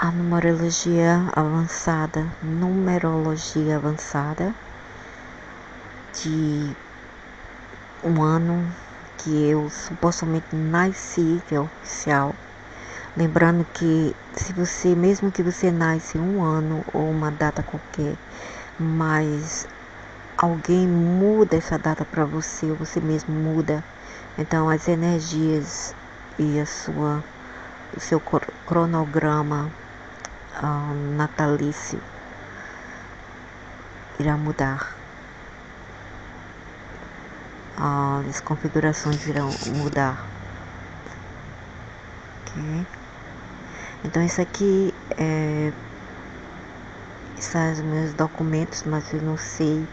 A numerologia avançada de um ano que eu supostamente nasci, que é oficial. Lembrando que mesmo que você nasce um ano ou uma data qualquer, mas alguém muda essa data para você, ou você mesmo muda, então as energias e o seu cronograma natalício irá mudar. As configurações irão mudar. Ok? Então isso aqui são os meus documentos, mas eu não sei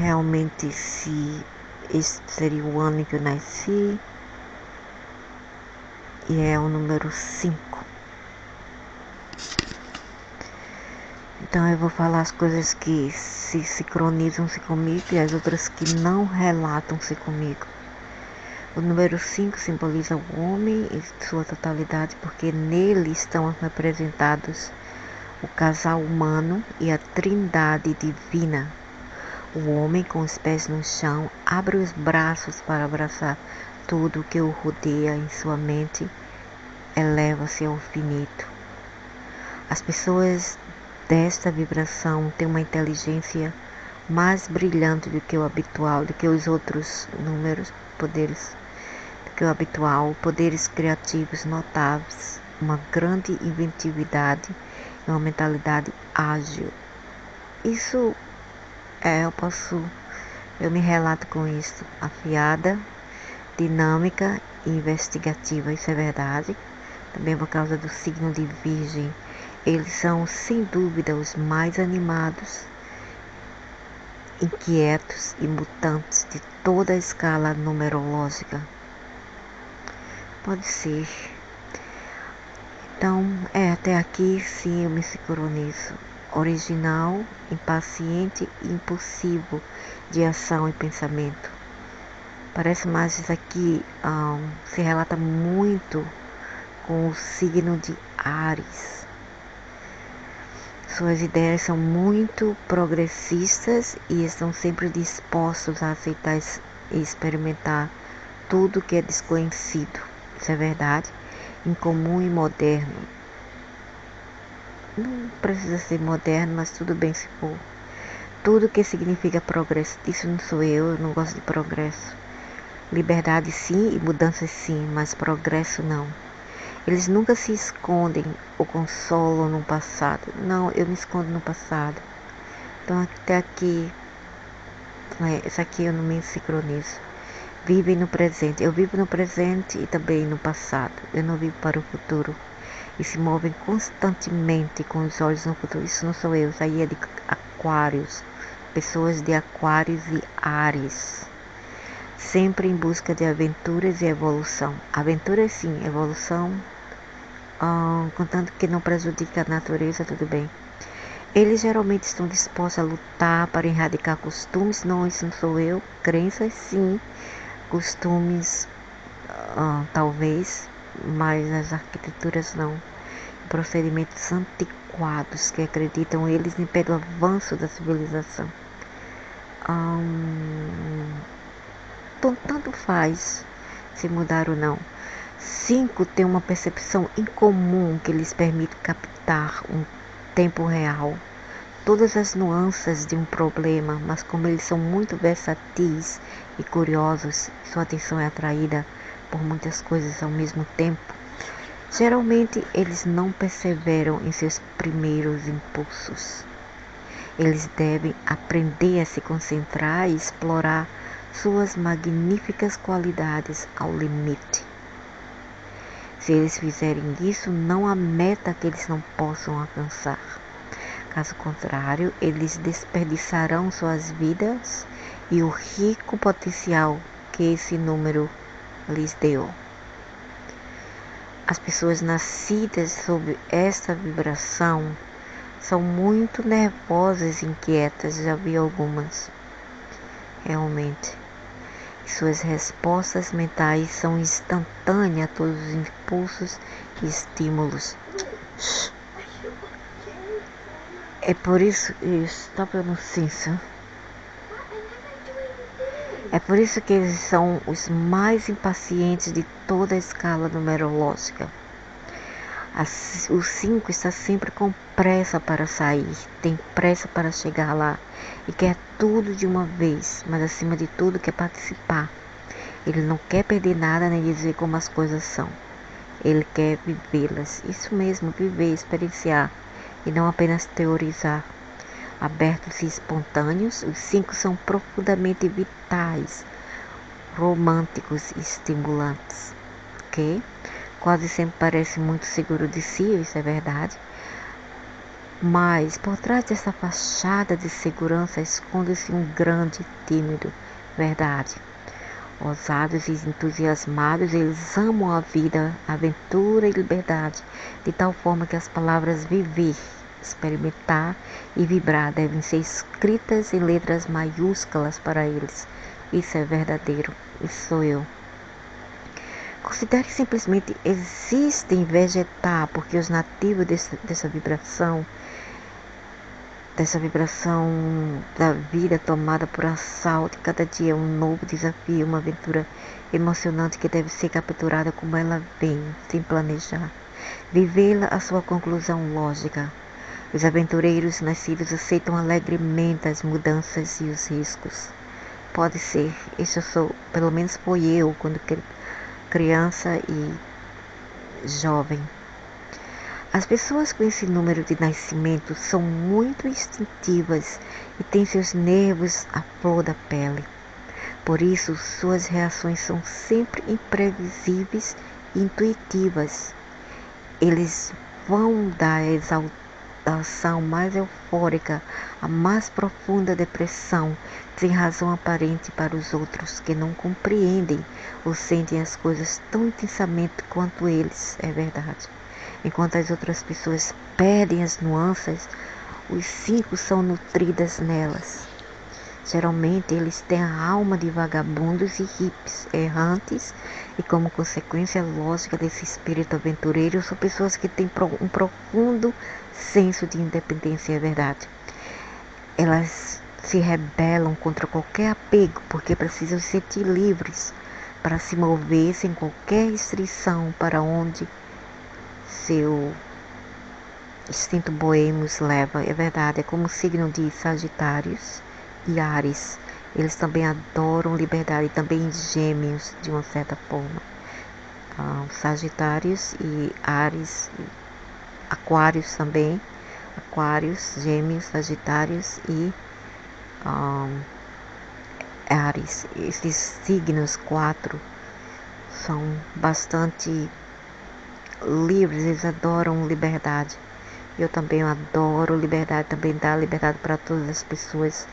realmente se esse seria o ano em que eu nasci. E é o número 5. Então eu vou falar as coisas que se sincronizam-se comigo e as outras que não relatam-se comigo. O número 5 simboliza o homem em sua totalidade, porque nele estão representados o casal humano e a trindade divina. O homem, com os pés no chão, abre os braços para abraçar tudo que o rodeia em sua mente, eleva-se ao infinito. As pessoas desta vibração têm uma inteligência mais brilhante do que o habitual, do que os outros poderes criativos notáveis, uma grande inventividade e uma mentalidade ágil. Isso eu me relato com isso, afiada, dinâmica e investigativa, isso é verdade. Também por causa do signo de Virgem, eles são sem dúvida os mais animados, inquietos e mutantes de toda a escala numerológica. Pode ser. Então, até aqui sim eu me sincronizo. Original, impaciente e impulsivo de ação e pensamento. Parece mais isso aqui se relata muito com o signo de Áries. Suas ideias são muito progressistas e estão sempre dispostos a aceitar e experimentar tudo que é desconhecido. Isso é verdade. Incomum e moderno. Não precisa ser moderno, mas tudo bem se for. Tudo que significa progresso. Isso não sou eu não gosto de progresso. Liberdade sim e mudança sim, mas progresso não. Eles nunca se escondem ou consolam no passado. Não, eu me escondo no passado. Então até aqui, isso aqui eu não me sincronizo. Vivem no presente. Eu vivo no presente e também no passado. Eu não vivo para o futuro. E se movem constantemente com os olhos no futuro. Isso não sou eu, isso aí é de Aquários. Pessoas de Aquários e Áries. Sempre em busca de aventuras e evolução. Aventura sim, evolução, contanto que não prejudique a natureza, tudo bem. Eles geralmente estão dispostos a lutar para erradicar costumes. Não, isso não sou eu. Crenças sim, costumes talvez, mas as arquiteturas não. Procedimentos antiquados que acreditam eles pelo avanço da civilização. Então tanto faz se mudar ou não. 5 tem uma percepção incomum que lhes permite captar um tempo real todas as nuances de um problema, mas como eles são muito versáteis e curiosos, sua atenção é atraída por muitas coisas ao mesmo tempo. Geralmente eles não perseveram em seus primeiros impulsos. Eles devem aprender a se concentrar e explorar suas magníficas qualidades ao limite. Se eles fizerem isso, não há meta que eles não possam alcançar. Caso contrário, eles desperdiçarão suas vidas e o rico potencial que esse número lhes deu. As pessoas nascidas sob esta vibração são muito nervosas e inquietas, já vi algumas, realmente. Suas respostas mentais são instantâneas a todos os impulsos e estímulos. É por isso, stop your nonsense. É por isso que eles são os mais impacientes de toda a escala numerológica. O 5 está sempre com pressa para sair, tem pressa para chegar lá e quer tudo de uma vez, mas acima de tudo quer participar. Ele não quer perder nada nem dizer como as coisas são. Ele quer vivê-las, isso mesmo, viver, experienciar e não apenas teorizar. Abertos e espontâneos, os 5 são profundamente vitais, românticos e estimulantes, ok? Quase sempre parece muito seguro de si, isso é verdade. Mas por trás dessa fachada de segurança esconde-se um grande tímido, verdade. Ousados e entusiasmados, eles amam a vida, a aventura e liberdade, de tal forma que as palavras viver, experimentar e vibrar devem ser escritas em letras maiúsculas para eles. Isso é verdadeiro, isso sou eu. Considere simplesmente existem vegetar, porque os nativos dessa vibração da vida tomada por assalto, cada dia é um novo desafio, uma aventura emocionante que deve ser capturada como ela vem, sem planejar. Vivê-la a sua conclusão lógica. Os aventureiros nascidos aceitam alegremente as mudanças e os riscos. Pode ser, isso pelo menos foi eu quando criança e jovem. As pessoas com esse número de nascimento são muito instintivas e têm seus nervos à flor da pele. Por isso, suas reações são sempre imprevisíveis e intuitivas. Eles vão da exaltação mais eufórica à mais profunda depressão, sem razão aparente para os outros que não compreendem ou sentem as coisas tão intensamente quanto eles, é verdade. Enquanto as outras pessoas perdem as nuances, os 5 são nutridas nelas. Geralmente eles têm a alma de vagabundos e hippies, errantes, e como consequência lógica desse espírito aventureiro, são pessoas que têm um profundo senso de independência, é verdade. Elas se rebelam contra qualquer apego, porque precisam se sentir livres para se mover sem qualquer restrição para onde seu instinto boêmio os leva. É verdade, é como o signo de Sagitários e Áries. Eles também adoram liberdade, e também Gêmeos, de uma certa forma. Sagitários e Áries, Aquários também. Aquários, Gêmeos, Sagitários e Áries. Esses signos 4 são bastante livres, eles adoram liberdade. Eu também adoro liberdade, também dá liberdade para todas as pessoas,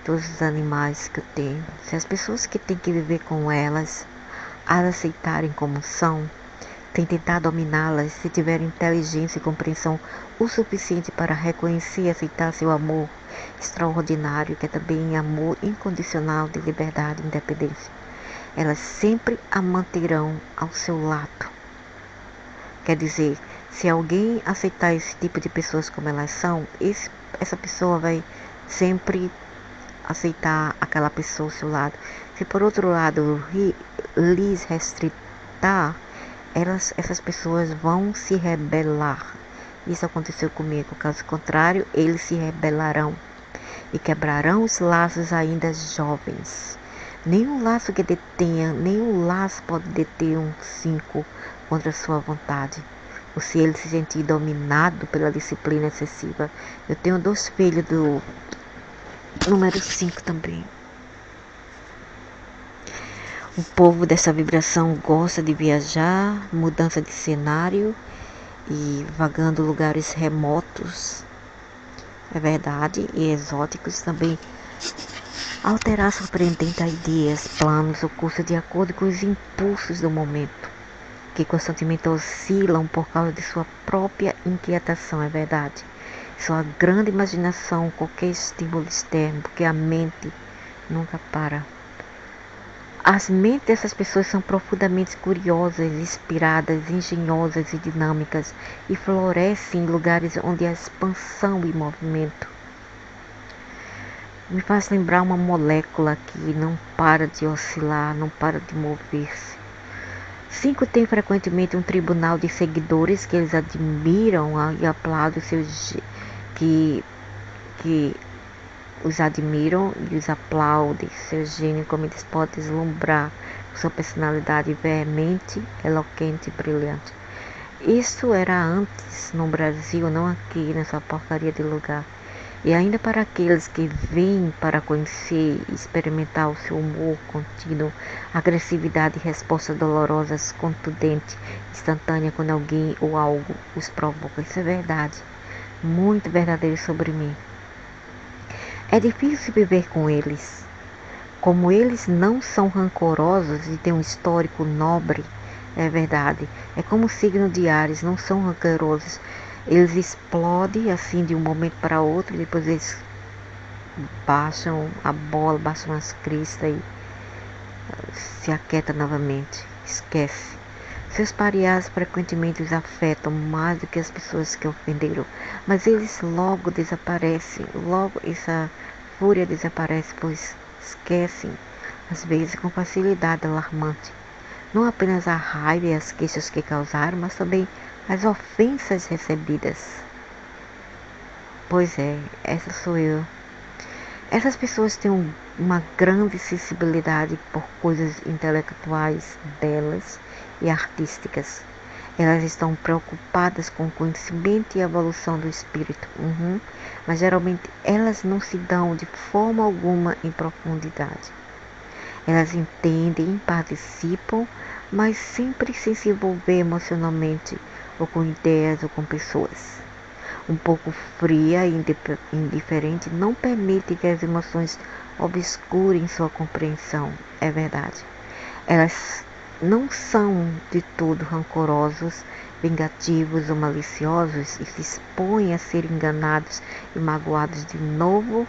todos os animais que eu tenho. Se as pessoas que têm que viver com elas as aceitarem como são, sem tentar dominá-las, se tiverem inteligência e compreensão o suficiente para reconhecer e aceitar seu amor extraordinário, que é também amor incondicional de liberdade e independência, elas sempre a manterão ao seu lado. Quer dizer, se alguém aceitar esse tipo de pessoas como elas são, essa pessoa vai sempre aceitar aquela pessoa ao seu lado. Se por outro lado lhes restritar, essas pessoas vão se rebelar. Isso aconteceu comigo. Caso contrário, eles se rebelarão e quebrarão os laços ainda jovens. Nenhum laço que detenha, nenhum laço pode deter um 5 contra sua vontade, ou se ele se sentir dominado pela disciplina excessiva. Eu tenho 2 filhos do número 5 também. O povo dessa vibração gosta de viajar, mudança de cenário e vagando lugares remotos, é verdade, e exóticos também. Alterar surpreendente ideias, planos ou curso de acordo com os impulsos do momento, que constantemente oscilam por causa de sua própria inquietação, é verdade. Sua grande imaginação, qualquer estímulo externo, porque a mente nunca para. As mentes dessas pessoas são profundamente curiosas, inspiradas, engenhosas e dinâmicas e florescem em lugares onde há expansão e movimento. Me faz lembrar uma molécula que não para de oscilar, não para de mover-se. 5 tem frequentemente um tribunal de seguidores que eles admiram e aplaudem que os admiram e os aplaudem, seu gênio, como eles podem deslumbrar, sua personalidade veemente, eloquente e brilhante. Isso era antes no Brasil, não aqui nessa porcaria de lugar. E ainda para aqueles que vêm para conhecer e experimentar o seu humor contínuo, agressividade e respostas dolorosas, contundente, instantânea quando alguém ou algo os provoca. Isso é verdade, muito verdadeiro sobre mim. É difícil viver com eles. Como eles não são rancorosos e têm um histórico nobre, é verdade. É como o signo de Áries, não são rancorosos. Eles explodem assim de um momento para outro e depois eles baixam a bola, baixam as cristas e se aquieta novamente. Esquece. Seus pariás frequentemente os afetam mais do que as pessoas que ofenderam, mas eles logo desaparecem, logo essa fúria desaparece, pois esquecem, às vezes com facilidade alarmante, não apenas a raiva e as queixas que causaram, mas também as ofensas recebidas. Pois é, essa sou eu. Essas pessoas têm uma grande sensibilidade por coisas intelectuais belas e artísticas. Elas estão preocupadas com o conhecimento e a evolução do espírito, mas geralmente elas não se dão de forma alguma em profundidade. Elas entendem, participam, mas sempre sem se envolver emocionalmente, ou com ideias ou com pessoas. Um pouco fria e indiferente não permite que as emoções obscurem sua compreensão, é verdade. Elas não são de todo rancorosos, vingativos ou maliciosos e se expõem a ser enganados e magoados de novo,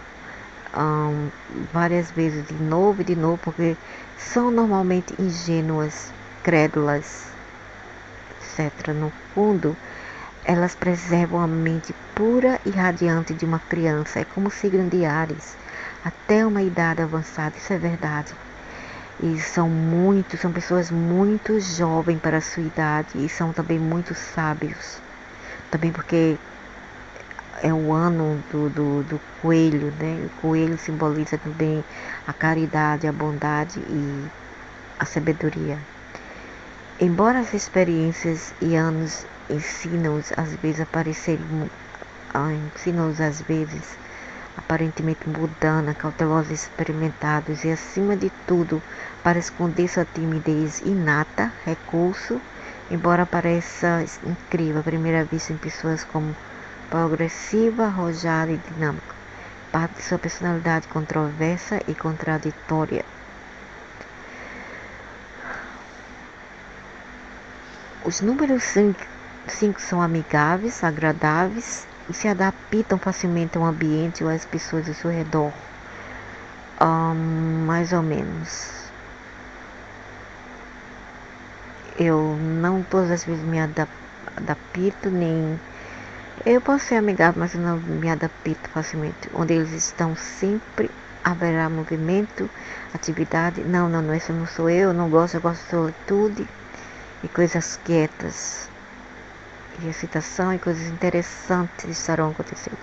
várias vezes de novo, porque são normalmente ingênuas, crédulas, etc. No fundo, elas preservam a mente pura e radiante de uma criança. É como o signo de Áries, até uma idade avançada, isso é verdade. E são pessoas muito jovens para a sua idade e são também muito sábios. Também porque é o ano do coelho, né? O coelho simboliza também a caridade, a bondade e a sabedoria. Embora as experiências e anos ensinam-os às vezes aparentemente mudando, cautelosos, experimentados e acima de tudo para esconder sua timidez inata, recurso, embora pareça incrível à primeira vista em pessoas como progressiva, arrojada e dinâmica, parte de sua personalidade controversa e contraditória. Os números 5 são amigáveis, agradáveis e se adaptam facilmente ao ambiente ou às pessoas ao seu redor. Mais ou menos. Eu não todas as vezes me adapto, nem... Eu posso ser amigável, mas eu não me adapto facilmente. Onde eles estão sempre haverá movimento, atividade. Não, isso não sou eu não gosto, eu gosto de solitude e coisas quietas. E excitação e coisas interessantes estarão acontecendo.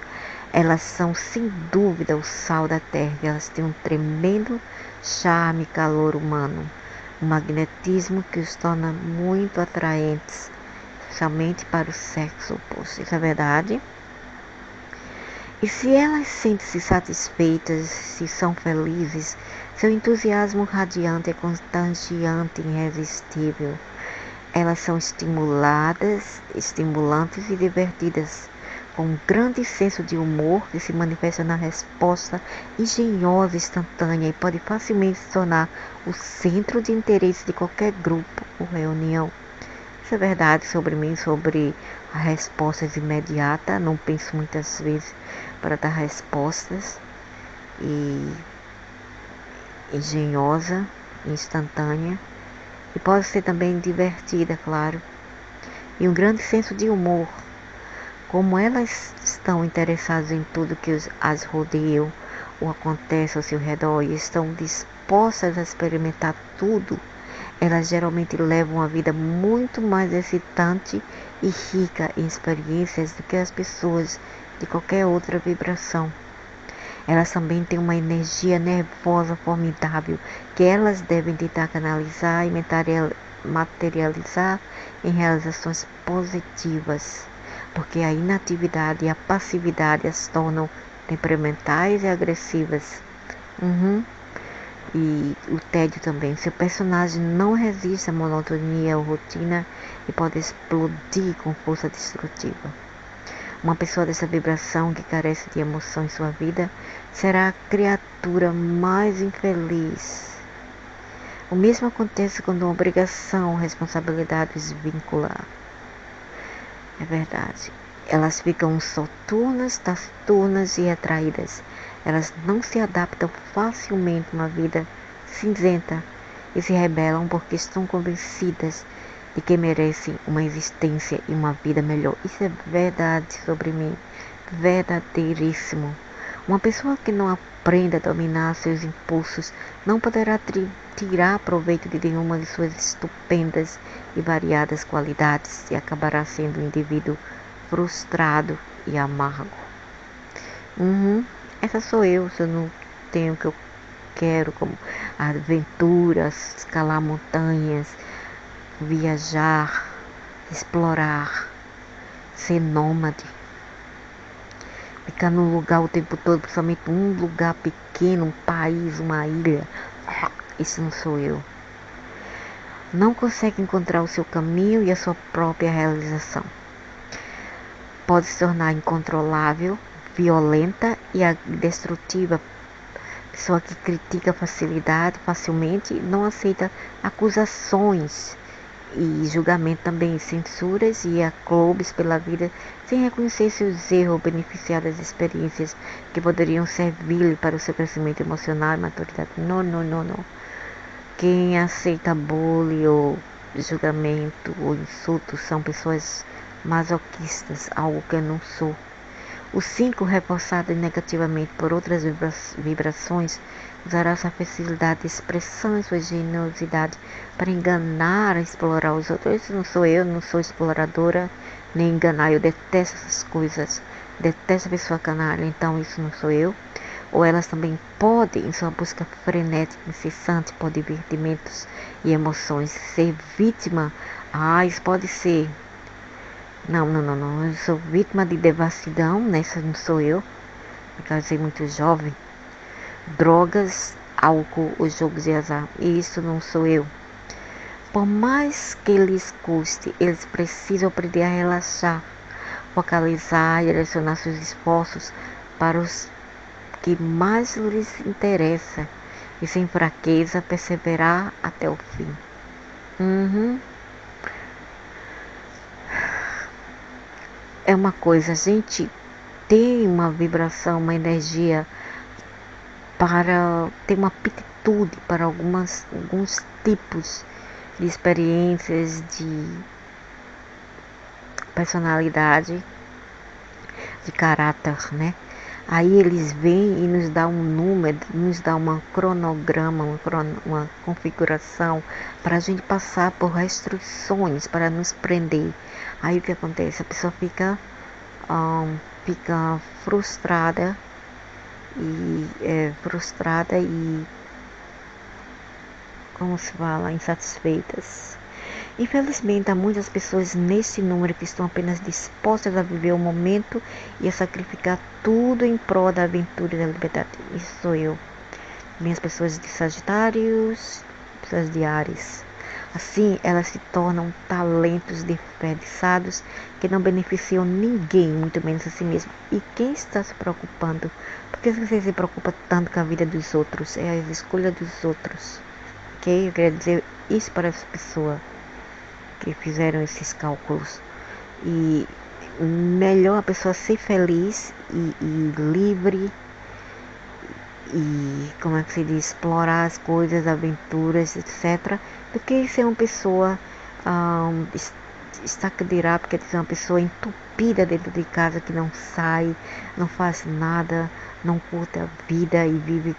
Elas são sem dúvida o sal da terra. Elas têm um tremendo charme e calor humano, um magnetismo que os torna muito atraentes, especialmente para o sexo oposto. Isso é verdade. E se elas sentem-se satisfeitas, se são felizes, seu entusiasmo radiante é contagiante e irresistível. Elas são estimulantes e divertidas, com um grande senso de humor que se manifesta na resposta engenhosa e instantânea e pode facilmente se tornar o centro de interesse de qualquer grupo ou reunião. Isso é verdade sobre mim, sobre as respostas imediatas. Não penso muitas vezes para dar respostas e engenhosa, instantânea e pode ser também divertida, claro, e um grande senso de humor. Como elas estão interessadas em tudo que as rodeia ou acontece ao seu redor e estão dispostas a experimentar tudo, elas geralmente levam uma vida muito mais excitante e rica em experiências do que as pessoas de qualquer outra vibração. Elas também têm uma energia nervosa formidável que elas devem tentar canalizar e materializar em realizações positivas, porque a inatividade e a passividade as tornam temperamentais e agressivas. E o tédio também. Seu personagem não resiste à monotonia ou rotina e pode explodir com força destrutiva. Uma pessoa dessa vibração que carece de emoção em sua vida será a criatura mais infeliz. O mesmo acontece quando uma obrigação ou responsabilidade os vincula. É verdade. Elas ficam soturnas, taciturnas e retraídas. Elas não se adaptam facilmente a uma vida cinzenta e se rebelam porque estão convencidas de que merecem uma existência e uma vida melhor. Isso é verdade sobre mim, verdadeiríssimo. Uma pessoa que não aprenda a dominar seus impulsos não poderá tirar proveito de nenhuma de suas estupendas e variadas qualidades e acabará sendo um indivíduo frustrado e amargo. Essa sou eu, se eu não tenho o que eu quero, como aventuras, escalar montanhas, viajar, explorar, ser nômade, ficar num lugar o tempo todo, principalmente um lugar pequeno, um país, uma ilha. Isso não sou eu. Não consegue encontrar o seu caminho e a sua própria realização. Pode se tornar incontrolável, violenta e destrutiva. Pessoa que critica facilmente, não aceita acusações e julgamento também, censuras e clubes pela vida, sem reconhecer seus erros ou beneficiar das experiências que poderiam servir para o seu crescimento emocional e maturidade. Não. Quem aceita bullying ou julgamento ou insulto são pessoas masoquistas, algo que eu não sou. O 5, reforçado negativamente por outras vibrações, usará sua facilidade de expressão e sua generosidade para enganar e explorar os outros. Isso não sou eu, não sou exploradora, nem enganar. Eu detesto essas coisas, detesto a pessoa canalha, então isso não sou eu. Ou elas também podem, em sua busca frenética, incessante por divertimentos e emoções, ser vítima. Isso pode ser. Não. Eu sou vítima de devassidão, nessa não sou eu. Me casei muito jovem. Drogas, álcool ou jogos de azar. E isso não sou eu. Por mais que lhes custe, eles precisam aprender a relaxar, focalizar e direcionar seus esforços para os que mais lhes interessa e sem fraqueza perseverar até o fim. É uma coisa, a gente tem uma vibração, uma energia para ter uma aptitude para alguns tipos de experiências, de personalidade, de caráter, né? Aí eles vêm e nos dão um número, nos dão um cronograma, uma configuração para a gente passar por restrições, para nos prender. Aí o que acontece? A pessoa fica frustrada e como se fala, insatisfeitas. Infelizmente, há muitas pessoas nesse número que estão apenas dispostas a viver o momento e a sacrificar tudo em prol da aventura e da liberdade. Isso sou eu. Minhas pessoas de Sagitários, pessoas de Áries. Assim, elas se tornam talentos desperdiçados que não beneficiam ninguém, muito menos a si mesmo. E quem está se preocupando? Por que você se preocupa tanto com a vida dos outros? É a escolha dos outros. Ok? Eu queria dizer isso para as pessoas que fizeram esses cálculos. E melhor a pessoa ser feliz e livre e como é que se diz, explorar as coisas, aventuras, etc., do que ser uma pessoa estacadirá, porque é uma pessoa entupida dentro de casa que não sai, não faz nada, não curte a vida e vive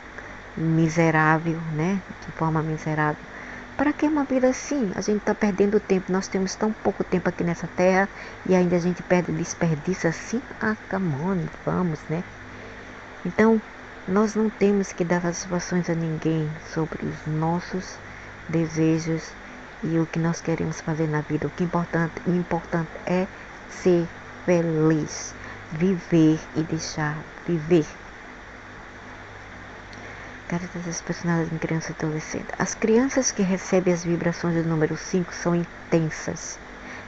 miserável, né? De forma miserável. Para que uma vida assim? A gente está perdendo tempo. Nós temos tão pouco tempo aqui nessa terra e ainda a gente perde desperdício assim. Ah, come on, vamos, né? Então, nós não temos que dar satisfações a ninguém sobre os nossos desejos e o que nós queremos fazer na vida. O importante é ser feliz, viver e deixar viver. Características personalidades em criança e adolescente. As crianças que recebem as vibrações do número 5 são intensas.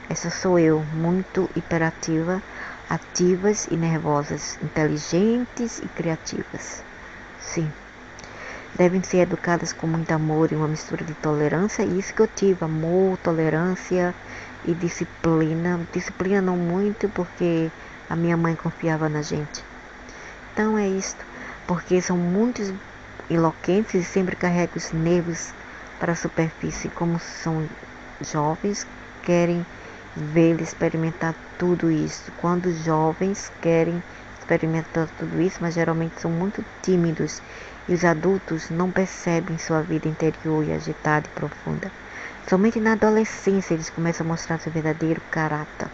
Essa sou eu, muito hiperativa, ativas e nervosas, inteligentes e criativas. Sim. Devem ser educadas com muito amor e uma mistura de tolerância. E isso que eu tive, amor, tolerância e disciplina. Disciplina não muito, porque a minha mãe confiava na gente. Então é isto, porque são muitos eloquentes e sempre carregam os nervos para a superfície. Como são jovens, querem vê-lo experimentar tudo isso. Quando jovens querem experimentar tudo isso, mas geralmente são muito tímidos e os adultos não percebem sua vida interior e agitada e profunda. Somente na adolescência eles começam a mostrar seu verdadeiro caráter.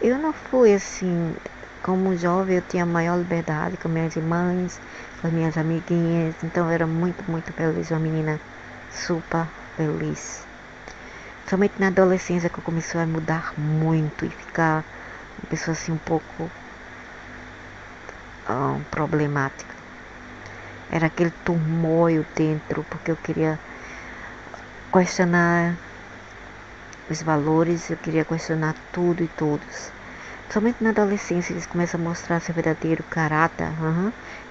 Eu não fui assim, como jovem eu tinha maior liberdade com minhas irmãs, com as minhas amiguinhas, então eu era muito, muito feliz, uma menina super feliz. Somente na adolescência que eu comecei a mudar muito e ficar uma pessoa assim um pouco problemática. Era aquele turmoil dentro, porque eu queria questionar os valores, eu queria questionar tudo e todos. Somente na adolescência eles começam a mostrar seu verdadeiro caráter.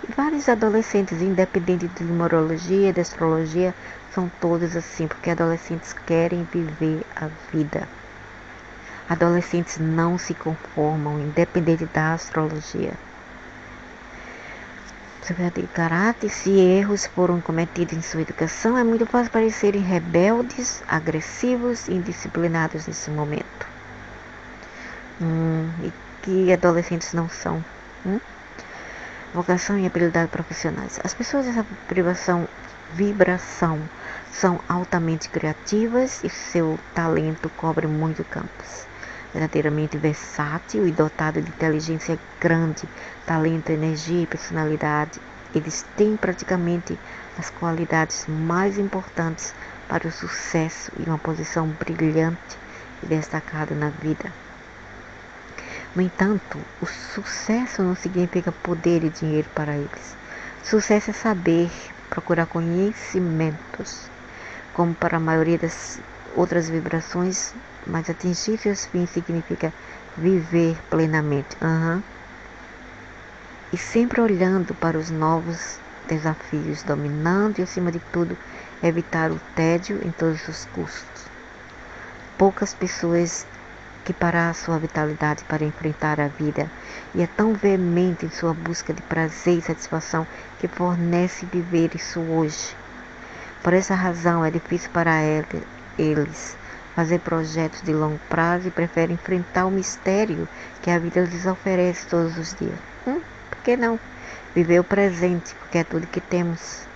E vários adolescentes, independente de numerologia, de astrologia, são todos assim, porque adolescentes querem viver a vida. Adolescentes não se conformam, independente da astrologia. Seu verdadeiro caráter, se erros foram cometidos em sua educação, é muito fácil parecerem rebeldes, agressivos e indisciplinados nesse momento. E que adolescentes não são. Vocação e habilidade profissionais. As pessoas dessa vibração são altamente criativas e seu talento cobre muito campos. Verdadeiramente versátil e dotado de inteligência grande, talento, energia e personalidade. Eles têm praticamente as qualidades mais importantes para o sucesso e uma posição brilhante e destacada na vida. No entanto, o sucesso não significa poder e dinheiro para eles. Sucesso é saber, procurar conhecimentos, como para a maioria das outras vibrações, mas atingir seus fins significa viver plenamente. E sempre olhando para os novos desafios, dominando e, acima de tudo, evitar o tédio em todos os custos. Poucas pessoas que parar sua vitalidade para enfrentar a vida e é tão veemente em sua busca de prazer e satisfação que fornece viver isso hoje. Por essa razão é difícil para eles fazer projetos de longo prazo e preferem enfrentar o mistério que a vida lhes oferece todos os dias. Por que não? Viver o presente, porque é tudo que temos.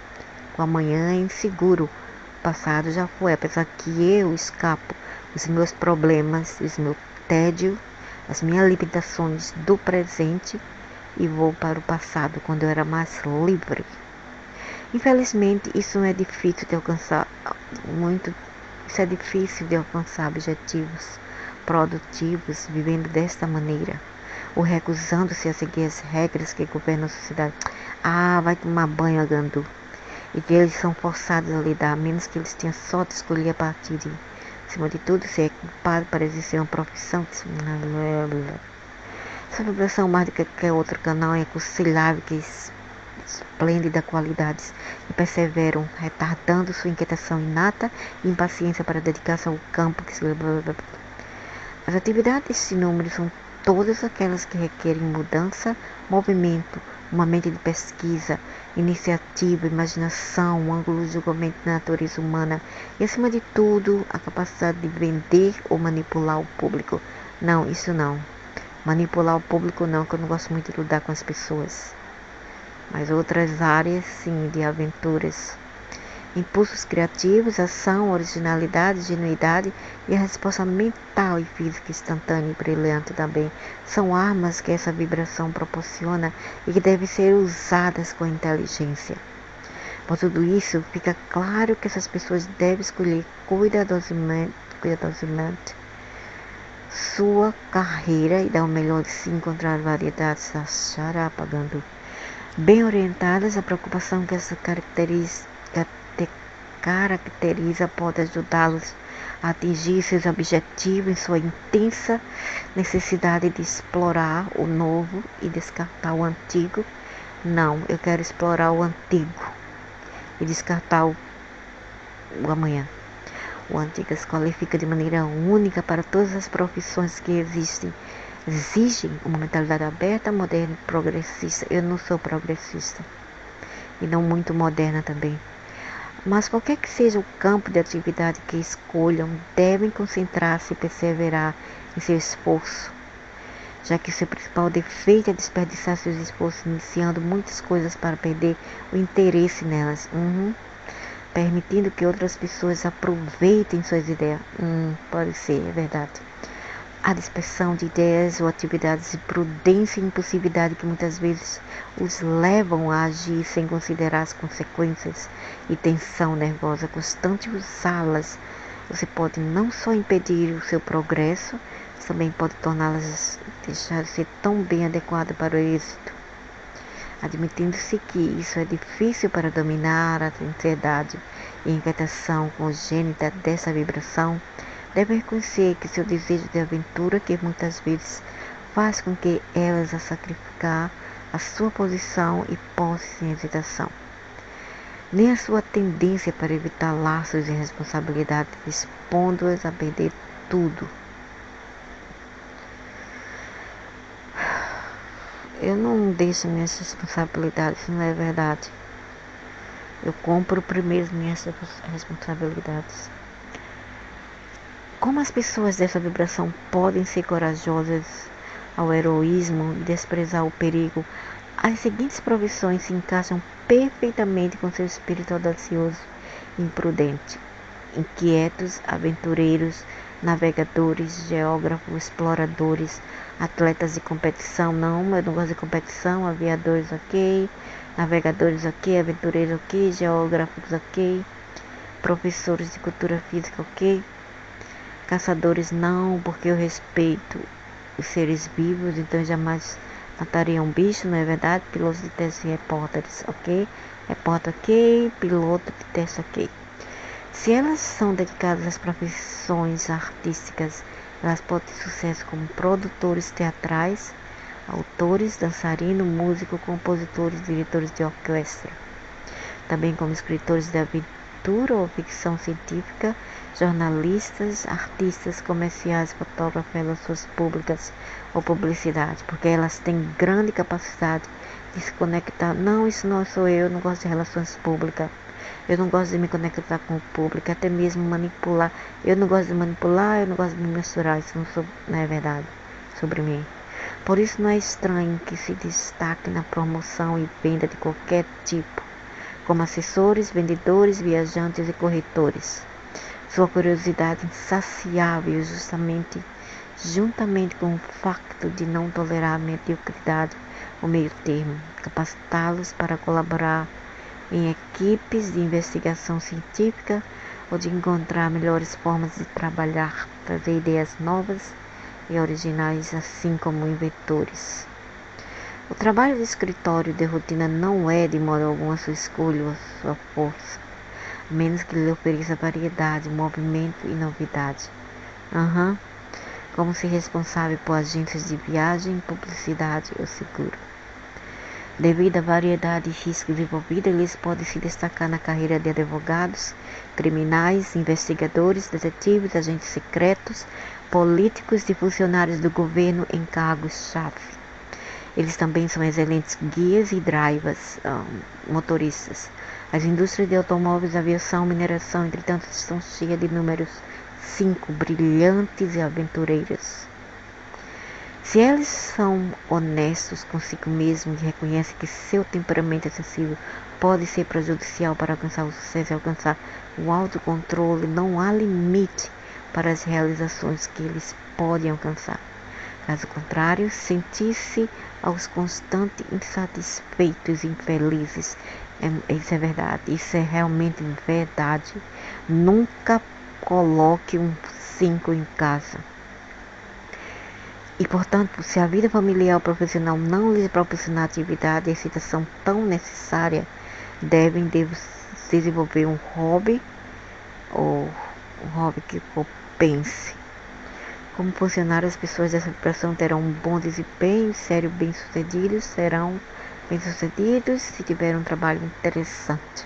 O amanhã é inseguro, o passado já foi, apesar que eu escapo os meus problemas, os meus tédio, as minhas limitações do presente e vou para o passado, quando eu era mais livre. Infelizmente, isso é difícil de alcançar, objetivos produtivos vivendo desta maneira, ou recusando-se a seguir as regras que governam a sociedade. Vai tomar banho, Gandu. E que eles são forçados a lidar, a menos que eles tenham sorte de escolher a partir de acima de tudo, ser equipado para exercer uma profissão. Essa vibração, mais do que qualquer outro canal, é aconselhável, que esplêndida qualidades que perseveram, retardando sua inquietação inata e impaciência para dedicar-se ao campo. As atividades de número são todas aquelas que requerem mudança, movimento, uma mente de pesquisa, iniciativa, imaginação, um ângulo de julgamento da natureza humana e, acima de tudo, a capacidade de vender ou manipular o público. Não, isso não. Manipular o público não, que eu não gosto muito de lidar com as pessoas. Mas outras áreas, sim, de aventuras. Impulsos criativos, ação, originalidade, genuidade e a resposta mental e física instantânea e brilhante também são armas que essa vibração proporciona e que devem ser usadas com inteligência. Por tudo isso, fica claro que essas pessoas devem escolher cuidadosamente sua carreira e dar o melhor de si, encontrar variedades da charapagando bem orientadas. A preocupação que essa caracteriza pode ajudá-los a atingir seus objetivos em sua intensa necessidade de explorar o novo e descartar o antigo. Não, eu quero explorar o antigo e descartar o amanhã. O antigo se qualifica de maneira única para todas as profissões que exigem uma mentalidade aberta, moderna e progressista. Eu não sou progressista e não muito moderna também. Mas qualquer que seja o campo de atividade que escolham, devem concentrar-se e perseverar em seu esforço, já que seu principal defeito é desperdiçar seus esforços iniciando muitas coisas para perder o interesse nelas, permitindo que outras pessoas aproveitem suas ideias. Pode ser, é verdade. A dispersão de ideias ou atividades de prudência e impulsividade que muitas vezes os levam a agir sem considerar as consequências e tensão nervosa constante usá-las. Você pode não só impedir o seu progresso, mas também pode torná-las deixar de ser tão bem adequada para o êxito. Admitindo-se que isso é difícil para dominar a ansiedade e inquietação congênita dessa vibração, deve reconhecer que seu desejo de aventura, que muitas vezes faz com que elas a sacrificar a sua posição e posse sem hesitação, nem a sua tendência para evitar laços e responsabilidade, expondo-as a perder tudo. Eu não deixo minhas responsabilidades, não é verdade. Eu compro primeiro minhas responsabilidades. Como as pessoas dessa vibração podem ser corajosas ao heroísmo e desprezar o perigo? As seguintes profissões se encaixam perfeitamente com seu espírito audacioso e imprudente: inquietos, aventureiros, navegadores, geógrafos, exploradores, atletas de competição. Não, eu não gosto de competição. Aviadores, ok. Navegadores, ok. Aventureiros, ok. Geógrafos, ok. Professores de cultura física, ok. Caçadores, não, porque eu respeito os seres vivos, então jamais mataria um bicho, não é verdade? Pilotos de teste e repórteres, ok. Repórter, ok. Piloto de teste, ok. Se elas são dedicadas às profissões artísticas, elas podem ter sucesso como produtores teatrais, autores, dançarinos, músicos, compositores, diretores de orquestra. Também como escritores de aventura ou ficção científica, jornalistas, artistas comerciais, fotógrafos, relações públicas ou publicidade, porque elas têm grande capacidade de se conectar. Não, isso não sou eu não gosto de relações públicas. Eu não gosto de me conectar com o público, até mesmo manipular. Eu não gosto de manipular, eu não gosto de me misturar. Isso não é verdade sobre mim. Por isso não é estranho que se destaque na promoção e venda de qualquer tipo, como assessores, vendedores, viajantes e corretores. Sua curiosidade insaciável, juntamente com o facto de não tolerar a mediocridade, o meio termo, capacitá-los para colaborar em equipes de investigação científica ou de encontrar melhores formas de trabalhar, trazer ideias novas e originais, assim como inventores. O trabalho de escritório de rotina não é de modo algum a sua escolha ou sua força, a menos que lhe ofereça variedade, movimento e novidade. Como se responsável por agências de viagem, publicidade ou seguro. Devido à variedade e riscos envolvidos, eles podem se destacar na carreira de advogados, criminais, investigadores, detetives, agentes secretos, políticos e funcionários do governo em cargos-chave. Eles também são excelentes guias e drivers, motoristas. As indústrias de automóveis, aviação, mineração, entretanto, estão cheias de números 5 brilhantes e aventureiras. Se eles são honestos consigo mesmos e reconhecem que seu temperamento excessivo pode ser prejudicial para alcançar o sucesso e alcançar o autocontrole, não há limite para as realizações que eles podem alcançar. Caso contrário, sentir-se aos constantes insatisfeitos e infelizes. Isso é verdade, isso é realmente verdade. Nunca coloque um 5 em casa. E, portanto, se a vida familiar ou profissional não lhes proporcionar atividade e excitação tão necessária, devem desenvolver um hobby ou um hobby que compense. Como funcionário, as pessoas dessa vibração terão um bom desempenho, serão bem-sucedidos se tiverem um trabalho interessante,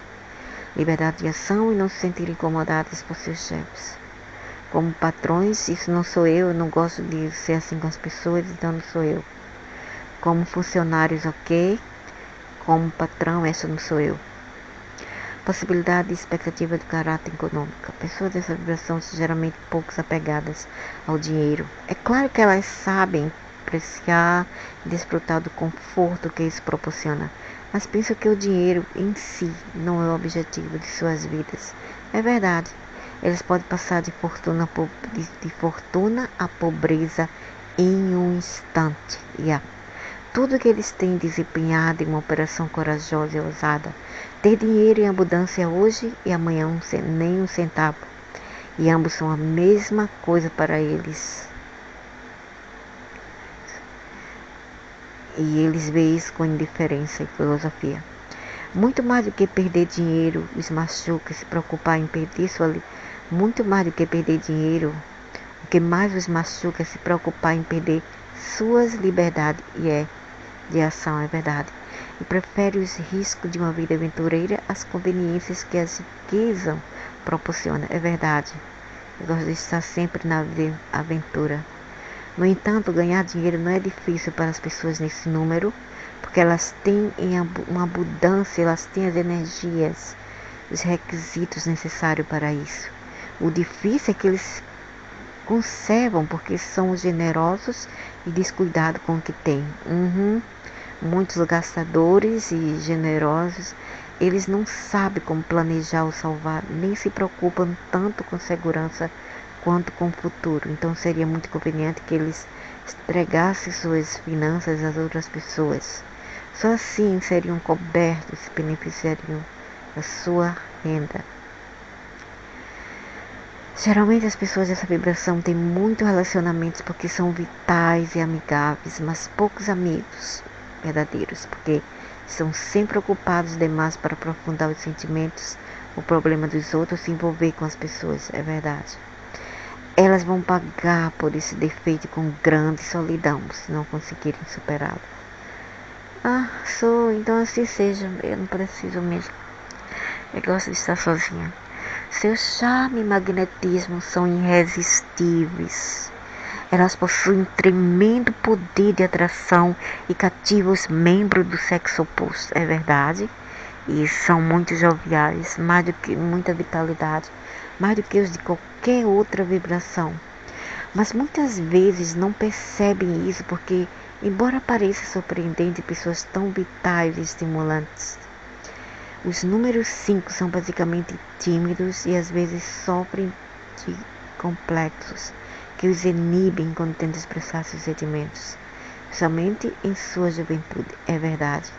liberdade de ação e não se sentirem incomodadas por seus chefes. Como patrões, isso não sou eu não gosto de ser assim com as pessoas, então não sou eu. Como funcionários, ok. Como patrão, essa não sou eu. Possibilidade e expectativa de caráter econômico. Pessoas dessa vibração são geralmente poucos apegadas ao dinheiro. É claro que elas sabem apreciar e desfrutar do conforto que isso proporciona, mas pensam que o dinheiro em si não é o objetivo de suas vidas. É verdade. Eles podem passar de fortuna à pobreza em um instante. Tudo que eles têm desempenhado em uma operação corajosa e ousada. Ter dinheiro em abundância hoje e amanhã nem um centavo. E ambos são a mesma coisa para eles. E eles veem isso com indiferença e filosofia. Muito mais do que perder dinheiro os machuca, se preocupar em perder muito mais do que perder dinheiro, o que mais os machuca é se preocupar em perder suas liberdades de ação, é verdade. E prefere os riscos de uma vida aventureira às conveniências que as riquezas proporcionam, é verdade. Eu gosto de estar sempre na aventura. No entanto, ganhar dinheiro não é difícil para as pessoas nesse número, porque elas têm uma abundância, elas têm as energias, os requisitos necessários para isso. O difícil é que eles conservam, porque são generosos e descuidados com o que têm. Muitos gastadores e generosos, eles não sabem como planejar ou salvar, nem se preocupam tanto com segurança quanto com o futuro. Então seria muito conveniente que eles entregassem suas finanças às outras pessoas. Só assim seriam cobertos e beneficiariam da sua renda. Geralmente as pessoas dessa vibração têm muitos relacionamentos porque são vitais e amigáveis, mas poucos amigos verdadeiros, porque são sempre ocupados demais para aprofundar os sentimentos, o problema dos outros, se envolver com as pessoas, é verdade. Elas vão pagar por esse defeito com grande solidão, se não conseguirem superá-lo. Então assim seja, eu não preciso mesmo. Eu gosto de estar sozinha. Seu charme e magnetismo são irresistíveis. Elas possuem tremendo poder de atração e cativam os membros do sexo oposto, é verdade? E são muito joviais, mais do que muita vitalidade, mais do que os de qualquer outra vibração. Mas muitas vezes não percebem isso porque, embora pareça surpreendente, pessoas tão vitais e estimulantes. Os números 5 são basicamente tímidos e às vezes sofrem de complexos que os inibem quando tentam expressar seus sentimentos, somente em sua juventude, é verdade.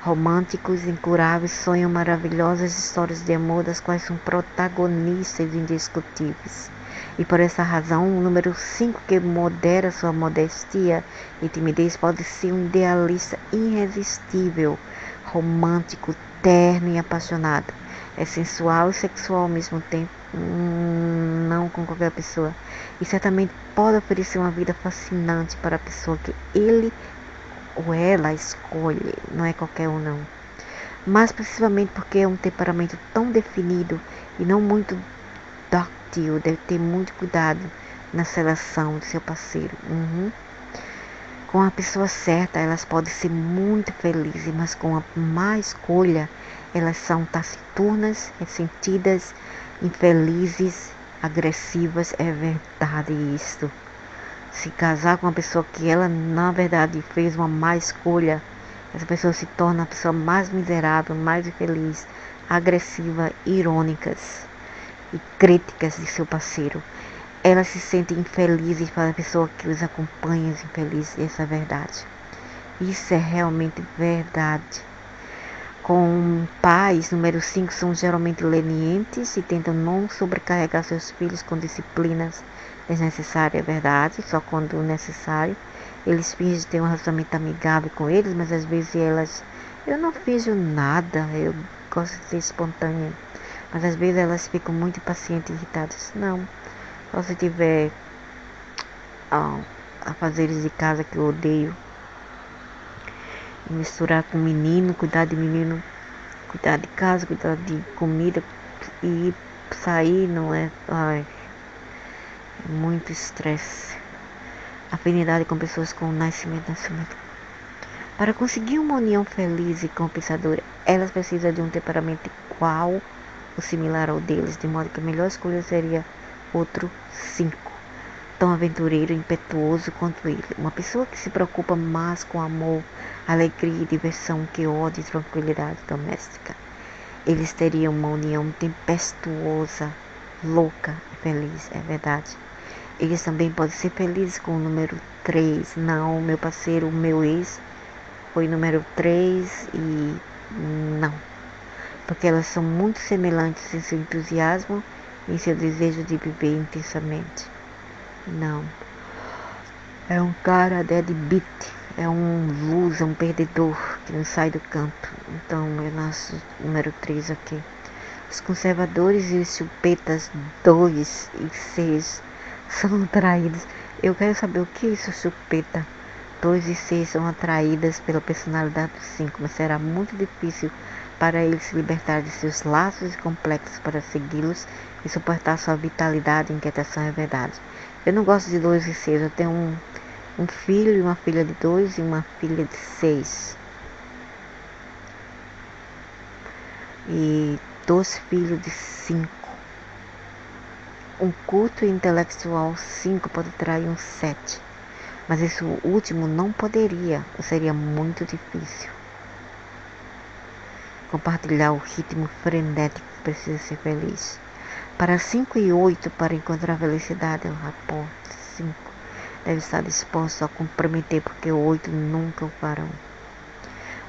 Românticos incuráveis sonham maravilhosas histórias de amor das quais são protagonistas indiscutíveis. E por essa razão, o número 5, que modera sua modestia e timidez, pode ser um idealista irresistível, romântico, terno e apaixonado. É sensual e sexual ao mesmo tempo, não com qualquer pessoa. E certamente pode oferecer uma vida fascinante para a pessoa que ele ou ela escolhe, não é qualquer um não. Mas principalmente porque é um temperamento tão definido e não muito dócil, deve ter muito cuidado na seleção de seu parceiro. Com a pessoa certa, elas podem ser muito felizes, mas com a má escolha, elas são taciturnas, ressentidas, infelizes, agressivas. É verdade isso. Se casar com uma pessoa que ela, na verdade, fez uma má escolha, essa pessoa se torna a pessoa mais miserável, mais infeliz, agressiva, irônicas e críticas de seu parceiro. Elas se sentem infelizes para a pessoa que os acompanha, infeliz. Essa é a verdade. Isso é realmente verdade. Com pais, número 5, são geralmente lenientes e tentam não sobrecarregar seus filhos com disciplinas desnecessárias. É verdade, só quando necessário. Eles fingem ter um relacionamento amigável com eles, mas às vezes elas... Eu não finjo nada, eu gosto de ser espontânea. Mas às vezes elas ficam muito impacientes e irritadas. Não. Só se tiver afazeres de casa que eu odeio. Misturar com menino, cuidar de menino, cuidar de casa, cuidar de comida e sair não é... muito estresse. Afinidade com pessoas com nascimento. Para conseguir uma união feliz e compensadora, elas precisam de um temperamento igual ou similar ao deles, de modo que a melhor escolha seria outro 5, tão aventureiro e impetuoso quanto ele. Uma pessoa que se preocupa mais com amor, alegria e diversão que ódio e tranquilidade doméstica. Eles teriam uma união tempestuosa, louca e feliz, é verdade. Eles também podem ser felizes com o número 3. Não, meu parceiro, o meu ex foi número 3 e não. Porque elas são muito semelhantes em seu entusiasmo e em seu desejo de viver intensamente. Não. É um cara deadbeat, é um loser, um perdedor que não sai do canto. Então, eu nasço número 3 aqui. Os conservadores e os chupetas 2 e 6 são atraídos. Eu quero saber o que é isso, chupeta. 2 e 6 são atraídas pela personalidade do 5, mas será muito difícil para eles se libertar de seus laços e complexos para segui-los e suportar sua vitalidade e inquietação. É verdade. Eu não gosto de 2 e 6, eu tenho um filho e uma filha de 2 e uma filha de 6. E 2 filhos de 5. Um culto intelectual 5 pode atrair um 7. Mas esse último não poderia, seria muito difícil. Compartilhar o ritmo frenético que precisa ser feliz. Para 5 e 8, para encontrar felicidade, o rapport 5 deve estar disposto a comprometer, porque o 8 nunca o farão.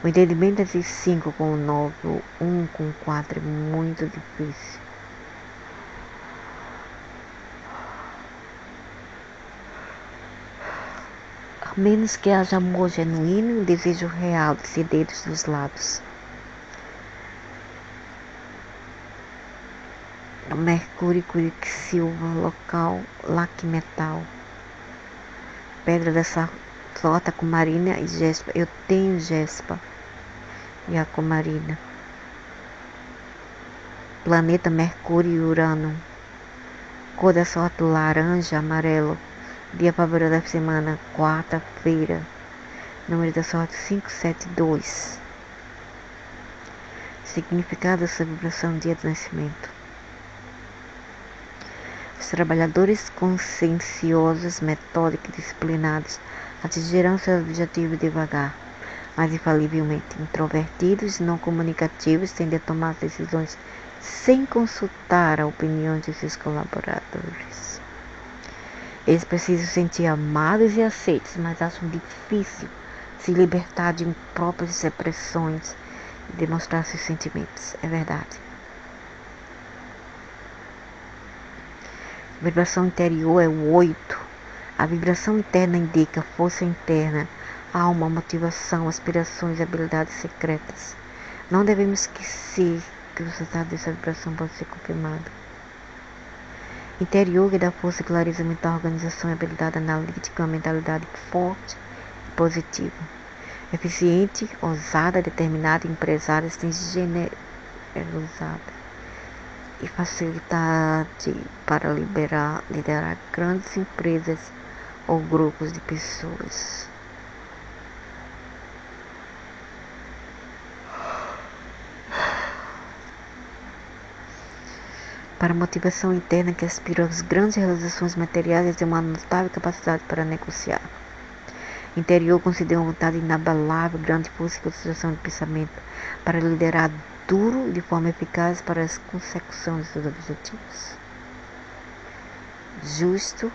O entendimento entre 5 com o 9 ou 1 com o 4 é muito difícil. A menos que haja amor genuíno e desejo real de ceder dos dois lados. Mercúrio, Quicksilva, local, Lac-Metal. Pedra dessa sorte, Acumarina e Gespa. Eu tenho Gespa e Acumarina. Planeta Mercúrio e Urano. Cor da sorte, laranja, amarelo. Dia favorável da semana, quarta-feira. Número da sorte, 572. Significado dessa vibração, dia do nascimento. Os trabalhadores conscienciosos, metódicos e disciplinados atingirão seus objetivos devagar, mas infalivelmente. Introvertidos e não comunicativos tendem a tomar decisões sem consultar a opinião de seus colaboradores. Eles precisam se sentir amados e aceitos, mas acham difícil se libertar de próprias depressões e demonstrar seus sentimentos. É verdade. A vibração interior é o 8. A vibração interna indica força interna, alma, motivação, aspirações e habilidades secretas. Não devemos esquecer que o resultado dessa vibração pode ser confirmado. Interior que dá força e clareza mental, organização e habilidade analítica, uma mentalidade forte e positiva. Eficiente, ousada, determinada, empresária, tem generosidade e facilidade para liderar grandes empresas ou grupos de pessoas. Para a motivação interna que aspira às grandes realizações materiais e uma notável capacidade para negociar. Interior considera uma vontade inabalável, grande força e concentração de pensamento para liderar duro e de forma eficaz para a consecução de seus objetivos. Justo,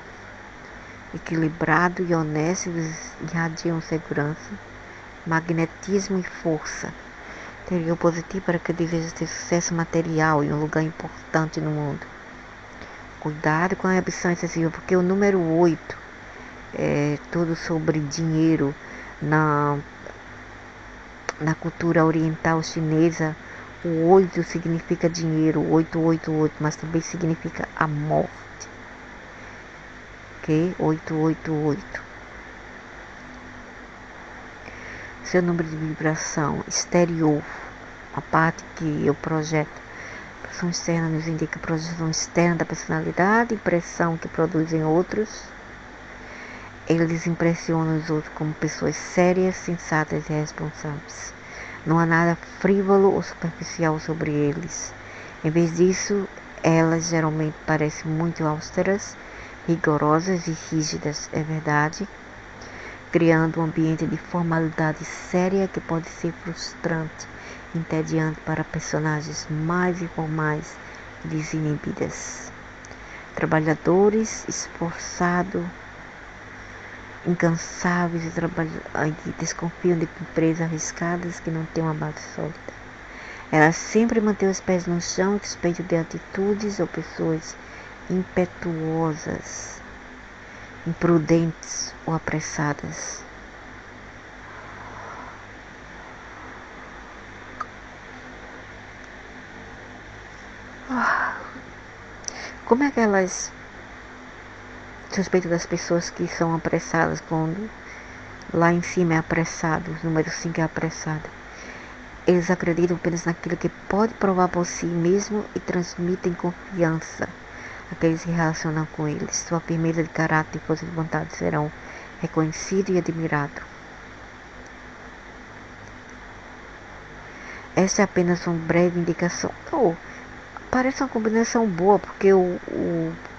equilibrado e honesto, irradiam segurança, magnetismo e força. Interior positivo para que deseja ter sucesso material e um lugar importante no mundo. Cuidado com a ambição excessiva, porque o número 8 é tudo sobre dinheiro. Na cultura oriental chinesa, o 8 significa dinheiro, 888, mas também significa a morte. Ok? 888. Seu número de vibração exterior, a parte que eu projeto. A projeção externa nos indica a projeção externa da personalidade, impressão que produzem outros. Eles impressionam os outros como pessoas sérias, sensatas e responsáveis. Não há nada frívolo ou superficial sobre eles. Em vez disso, elas geralmente parecem muito austeras, rigorosas e rígidas, é verdade, criando um ambiente de formalidade séria que pode ser frustrante e entediante para personagens mais informais e desinibidas. Trabalhadores esforçados, incansáveis e desconfiam de empresas arriscadas que não têm uma base sólida. Elas sempre mantêm os pés no chão a respeito de atitudes ou pessoas impetuosas, imprudentes ou apressadas. Como é que elas suspeitam das pessoas que são apressadas quando lá em cima é apressado, o número 5 é apressado? Eles acreditam apenas naquilo que pode provar por si mesmo e transmitem confiança àqueles que relacionam com eles. Sua firmeza de caráter e força de vontade serão reconhecidos e admirados. Essa é apenas uma breve indicação. Parece uma combinação boa, porque o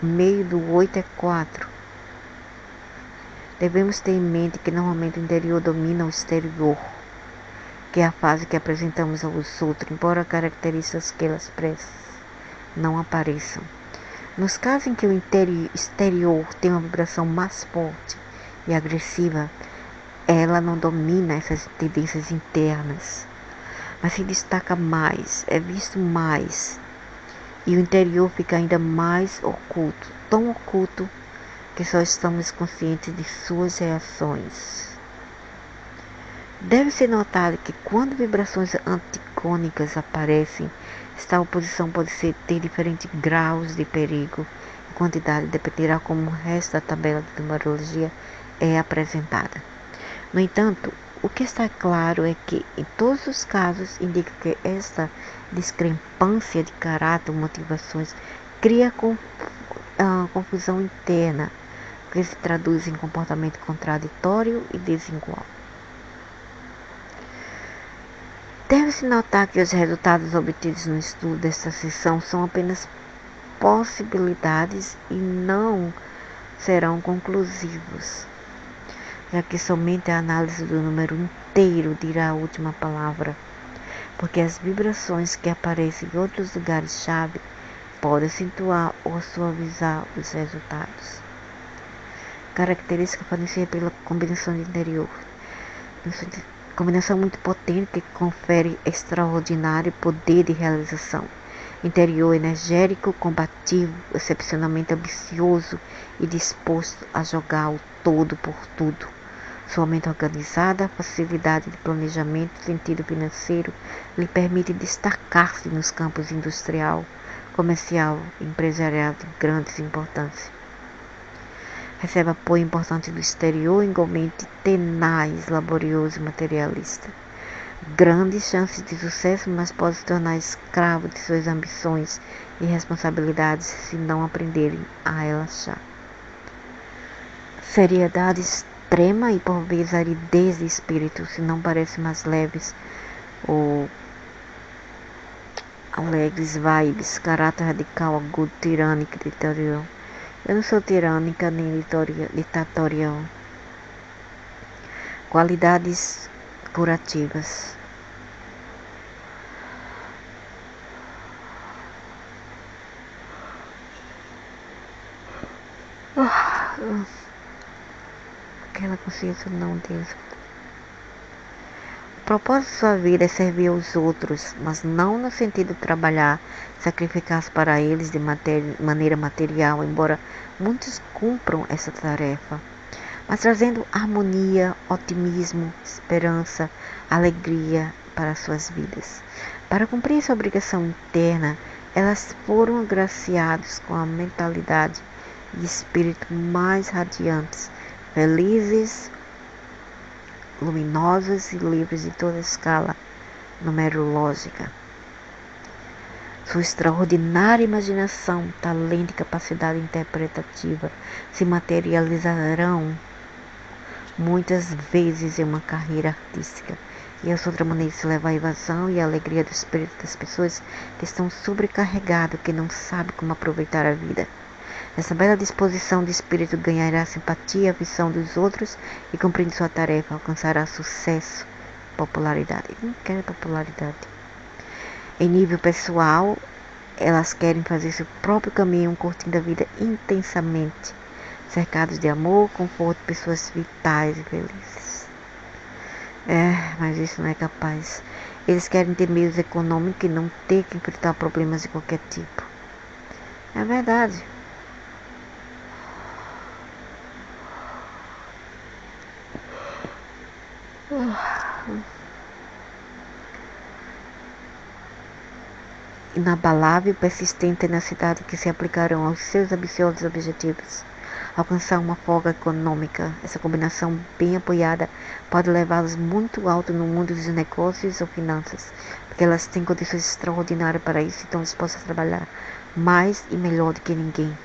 meio do 8 é 4. Devemos ter em mente que normalmente o interior domina o exterior, que é a fase que apresentamos aos outros, embora características que elas expressam não apareçam. Nos casos em que o exterior tem uma vibração mais forte e agressiva, ela não domina essas tendências internas, mas se destaca mais, é visto mais, e o interior fica ainda mais oculto, tão oculto que só estamos conscientes de suas reações. Deve-se notar que quando vibrações anticônicas aparecem, esta oposição pode ter diferentes graus de perigo e quantidade, dependerá como o resto da tabela de numerologia é apresentada. No entanto, o que está claro é que, em todos os casos, indica que esta discrepância de caráter ou motivações cria confusão interna, que se traduz em comportamento contraditório e desigual. Deve-se notar que os resultados obtidos no estudo desta seção são apenas possibilidades e não serão conclusivos, já que somente a análise do número inteiro dirá a última palavra, porque as vibrações que aparecem em outros lugares-chave podem acentuar ou suavizar os resultados. Características podem ser pela combinação de interior. Combinação muito potente que confere extraordinário poder de realização. Interior energético, combativo, excepcionalmente ambicioso e disposto a jogar o todo por tudo. Sua mente organizada, facilidade de planejamento, sentido financeiro lhe permite destacar-se nos campos industrial, comercial e empresarial de grande importância. Recebe apoio importante do exterior, igualmente tenaz, laborioso e materialista. Grandes chances de sucesso, mas pode se tornar escravo de suas ambições e responsabilidades se não aprenderem a relaxar. Seriedade extrema e por vezes aridez de espírito, se não parecem mais leves ou alegres vibes, caráter radical, agudo, tirânico, ditatorial. Eu não sou tirânica nem ditatorial. Qualidades curativas. Aquela consciência não Deus. O propósito de sua vida é servir aos outros, mas não no sentido de trabalhar, sacrificar-se para eles de maneira material, embora muitos cumpram essa tarefa, mas trazendo harmonia, otimismo, esperança, alegria para suas vidas. Para cumprir essa obrigação interna, elas foram agraciadas com a mentalidade e espírito mais radiantes, felizes, luminosos e livres de toda escala numerológica. Sua extraordinária imaginação, talento e capacidade interpretativa se materializarão muitas vezes em uma carreira artística. E essa outra maneira de se levar a evasão e a alegria do espírito das pessoas que estão sobrecarregadas, que não sabem como aproveitar a vida. Essa bela disposição de espírito ganhará simpatia, a visão dos outros e, cumprindo sua tarefa, alcançará sucesso, popularidade. Não quer popularidade. Em nível pessoal, elas querem fazer seu próprio caminho, curtindo a vida intensamente, cercados de amor, conforto, pessoas vitais e felizes. Mas isso não é capaz. Eles querem ter meios econômicos e não ter que enfrentar problemas de qualquer tipo. É verdade. Inabalável, persistente tenacidade que se aplicarão aos seus ambiciosos objetivos. Alcançar uma folga econômica. Essa combinação bem apoiada pode levá-los muito alto no mundo dos negócios ou finanças, porque elas têm condições extraordinárias para isso e estão dispostas a trabalhar mais e melhor do que ninguém.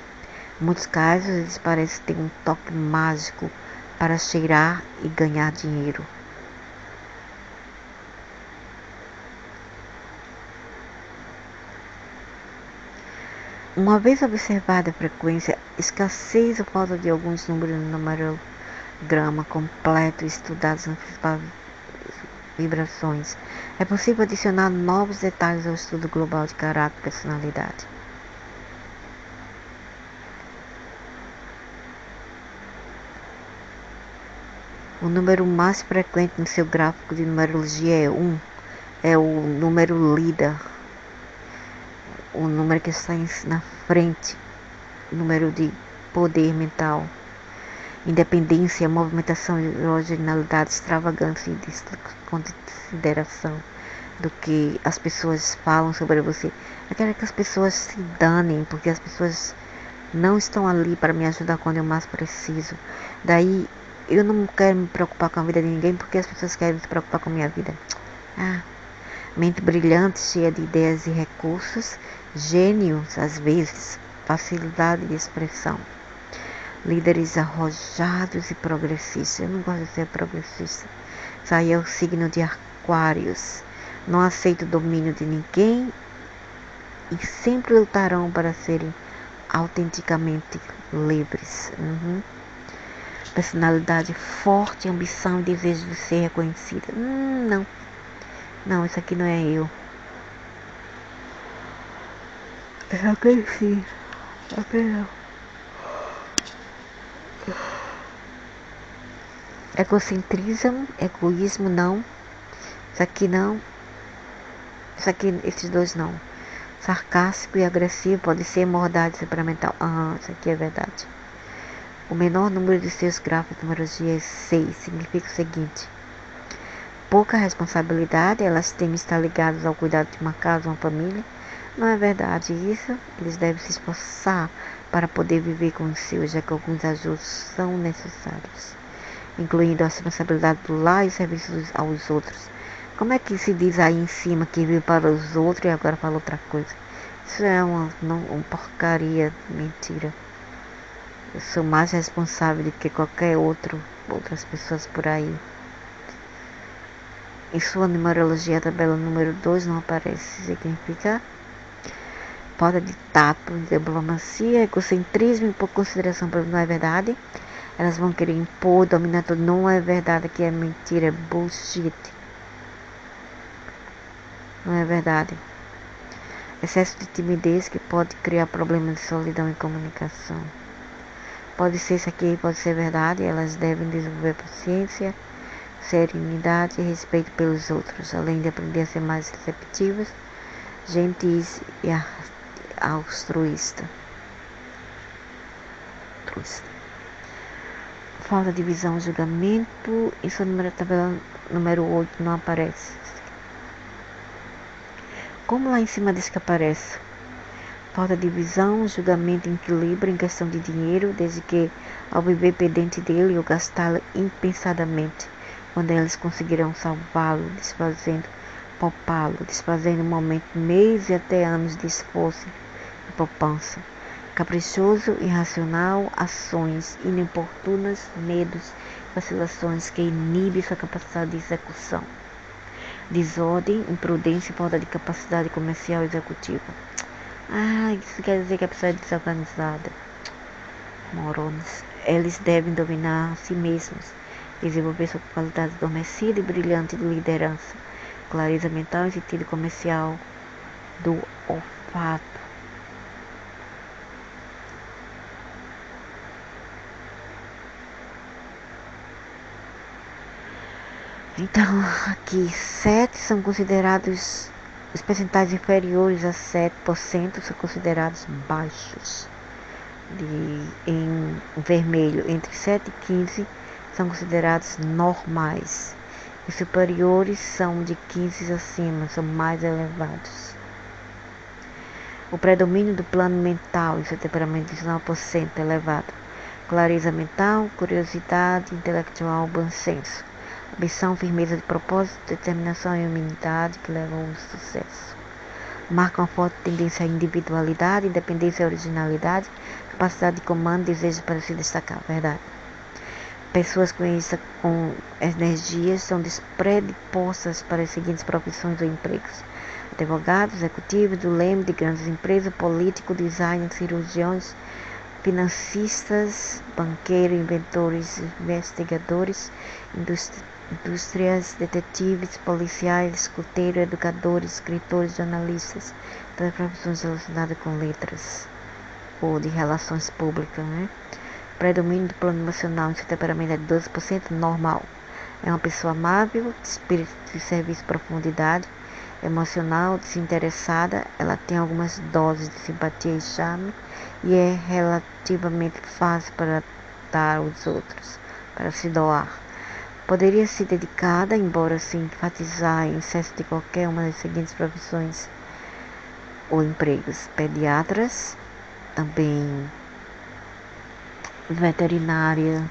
Em muitos casos, eles parecem ter um toque mágico para cheirar e ganhar dinheiro. Uma vez observada a frequência, escassez ou falta de alguns números no numerograma completo estudados nas principais vibrações, é possível adicionar novos detalhes ao estudo global de caráter e personalidade. O número mais frequente no seu gráfico de numerologia é o número líder. O número que está na frente, o número de poder mental, independência, movimentação, originalidade, extravagância e desconsideração do que as pessoas falam sobre você. Eu quero que as pessoas se danem, porque as pessoas não estão ali para me ajudar quando eu mais preciso. Daí eu não quero me preocupar com a vida de ninguém, porque as pessoas querem se preocupar com a minha vida. Mente brilhante, cheia de ideias e recursos, gênios às vezes, facilidade de expressão, líderes arrojados e progressistas. Eu não gosto de ser progressista. Isso aí é o signo de Aquários. Não aceito o domínio de ninguém e sempre lutarão para serem autenticamente livres. Personalidade forte, ambição e desejo de ser reconhecida. Não, isso aqui não é eu. Eu aqui sim. Aqui não. Egocentrismo, egoísmo, não. Isso aqui não. Isso aqui, esses dois não. Sarcástico e agressivo pode ser mordaz temperamental. Isso aqui é verdade. O menor número de seus gráficos de numerologia é 6. Significa o seguinte: pouca responsabilidade, elas temem estar ligadas ao cuidado de uma casa, uma família. Não é verdade isso. Eles devem se esforçar para poder viver com os seus, já que alguns ajustes são necessários, incluindo a responsabilidade do lar e o serviço aos outros. Como é que se diz aí em cima que vive para os outros e agora fala outra coisa? Isso é uma porcaria, mentira. Eu sou mais responsável do que qualquer outras pessoas por aí. Em sua numerologia, a tabela número 2 não aparece. Significa falta de tato, diplomacia, egocentrismo e pouca consideração para não é verdade. Elas vão querer impor, dominar tudo. Não é verdade, que é mentira, é bullshit. Não é verdade. Excesso de timidez que pode criar problemas de solidão e comunicação. Pode ser isso aqui, pode ser verdade. Elas devem desenvolver paciência, serenidade e respeito pelos outros, além de aprender a ser mais receptivas, gentis e altruísta. Falta de visão, julgamento. Isso a tabela número 8 não aparece. Como lá em cima diz que aparece? Falta de visão, julgamento, equilíbrio em questão de dinheiro, desde que ao viver pendente dele ou gastá-lo impensadamente, quando eles conseguirão salvá-lo, poupá-lo, desfazendo momentos, meses e até anos de esforço e poupança. Caprichoso, irracional, ações inoportunas, medos, vacilações que inibem sua capacidade de execução. Desordem, imprudência e falta de capacidade comercial e executiva. Isso quer dizer que a pessoa é desorganizada. Morones. Eles devem dominar a si mesmos, desenvolver sua qualidade adormecida e brilhante de liderança, clareza mental e sentido comercial do olfato. Então, aqui, 7 são considerados, os percentais inferiores a 7% são considerados baixos. Em vermelho, entre 7 e 15 são considerados normais. E superiores são de 15 acima, são mais elevados. O predomínio do plano mental em seu temperamento 19% elevado. Clareza mental, curiosidade, intelectual, bom senso. Ambição, firmeza de propósito, determinação e humildade que levam ao sucesso. Marca uma forte tendência à individualidade, independência e originalidade, capacidade de comando, desejo para se destacar. Verdade. Pessoas com energias são predispostas para as seguintes profissões ou empregos: advogados, executivos do leme de grandes empresas, político, designer, cirurgiões, financistas, banqueiros, inventores, investigadores, indústrias, detetives, policiais, escuteiros, educadores, escritores, jornalistas, todas as profissões relacionadas com letras ou de relações públicas, né? Predomínio do plano emocional em seu temperamento é de 12% normal. É uma pessoa amável, de espírito de serviço e profundidade, emocional, desinteressada. Ela tem algumas doses de simpatia e charme e é relativamente fácil para dar aos outros, para se doar. Poderia ser dedicada, embora sem enfatizar em excesso de qualquer uma das seguintes profissões ou empregos: pediatras, também veterinária,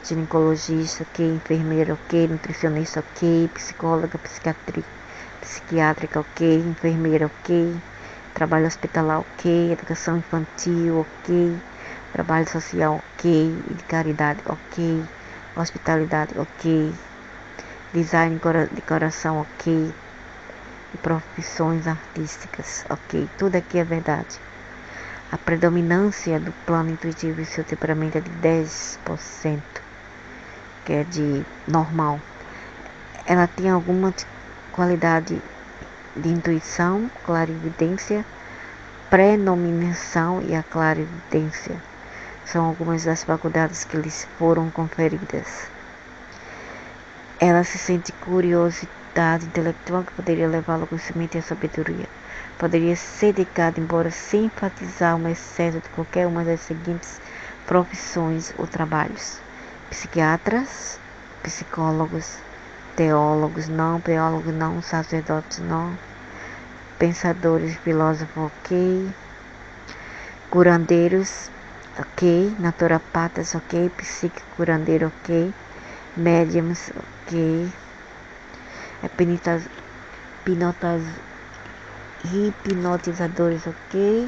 ginecologista, ok, enfermeira, ok, nutricionista, ok, psicóloga, psiquiátrica, ok, enfermeira, ok, trabalho hospitalar, ok, educação infantil, ok, trabalho social, ok, de caridade, ok, hospitalidade, ok, design e decoração, ok, e profissões artísticas, ok, tudo aqui é verdade. A predominância do plano intuitivo e seu temperamento é de 10%, que é de normal. Ela tem alguma qualidade de intuição, clarividência, prenominação e a clarividência. São algumas das faculdades que lhes foram conferidas. Ela se sente curiosidade intelectual que poderia levá-la ao conhecimento e à sabedoria. Poderia ser dedicada, embora sem enfatizar um excesso de qualquer uma das seguintes profissões ou trabalhos: psiquiatras, psicólogos, teólogos não, sacerdotes não, pensadores, filósofos, ok, curandeiros, ok, naturopatas, ok, psíquico, curandeiro, ok, médiums, ok, hipnotizadores, ok,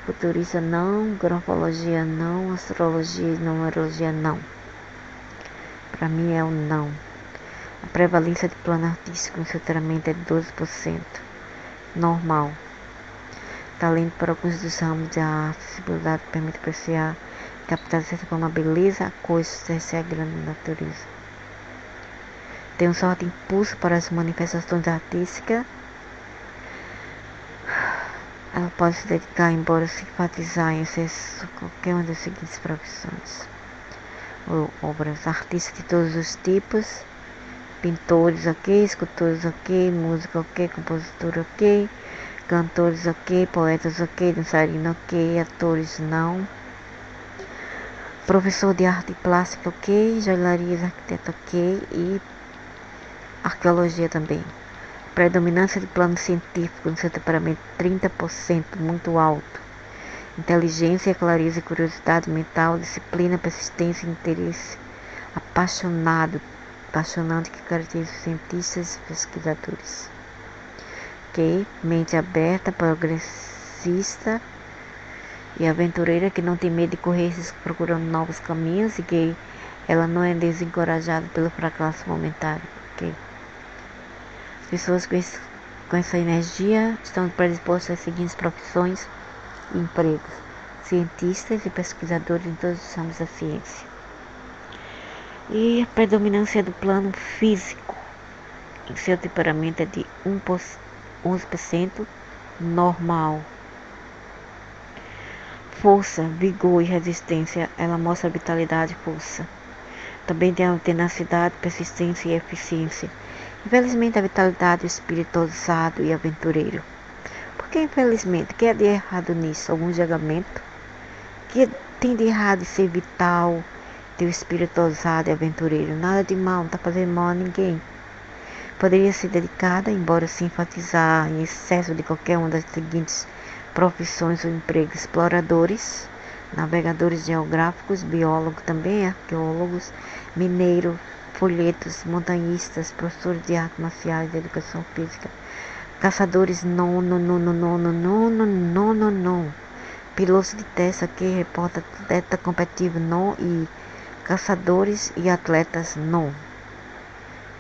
futurista não, grafologia não, astrologia e numerologia não. Para mim é o não. A prevalência de plano artístico em seu tratamento é 12%. Normal. talento para alguns dos ramos da arte, sensibilidade que permite apreciar, captar de certa forma a beleza, a coisas, essa é a grande natureza. Tem um forte impulso para as manifestações artísticas. Ela pode se dedicar, embora se enfatizar em excesso qualquer uma das seguintes profissões ou obras: artistas de todos os tipos, pintores ok, escultores ok, música ok, compositor ok, cantores ok, poetas ok, dançarino ok, atores não, professor de arte plástica ok, joalheria, arquiteto ok e arqueologia também. Predominância de plano científico no seu temperamento 30%, muito alto. Inteligência, clareza e curiosidade mental, disciplina, persistência e interesse apaixonante que caracteriza os cientistas e pesquisadores. Ok? Mente aberta, progressista e aventureira que não tem medo de correr riscos procurando novos caminhos e que ela não é desencorajada pelo fracasso momentâneo. Ok? Pessoas com essa energia estão predispostas às seguintes profissões e empregos: cientistas e pesquisadores em todos os ramos da ciência. E a predominância do plano físico em seu temperamento é de 11% normal. Força, vigor e resistência, ela mostra vitalidade e força. Também tem a tenacidade, persistência e eficiência. Infelizmente, a vitalidade, o espírito ousado e aventureiro. Por que infelizmente? O que é de errado nisso? Algum julgamento? O que tem de errado em ser vital, ter o espírito ousado e aventureiro? Nada de mal, não está fazendo mal a ninguém. Poderia ser dedicada, embora se enfatizar em excesso de qualquer uma das seguintes profissões ou empregos: exploradores, navegadores geográficos, biólogos também, arqueólogos, mineiros, folhetos, montanhistas, professores de artes marciais, de educação física, caçadores, não, pilotos de teste aqui, repórter, atleta competitivo, não, e caçadores e atletas, não,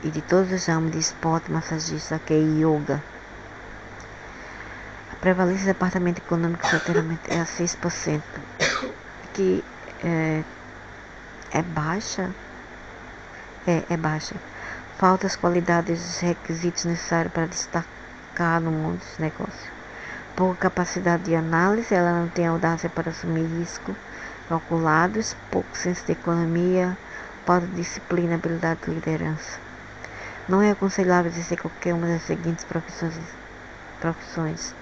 e de todos os ramos de esporte, massagista, que é yoga. A prevalência do departamento econômico certamente é a 6%, que é baixa. É baixa. Falta as qualidades e requisitos necessários para destacar no mundo dos negócios. Pouca capacidade de análise, ela não tem audácia para assumir riscos calculados, pouco senso de economia, falta de disciplina, habilidade de liderança. Não é aconselhável exercer qualquer uma das seguintes profissões: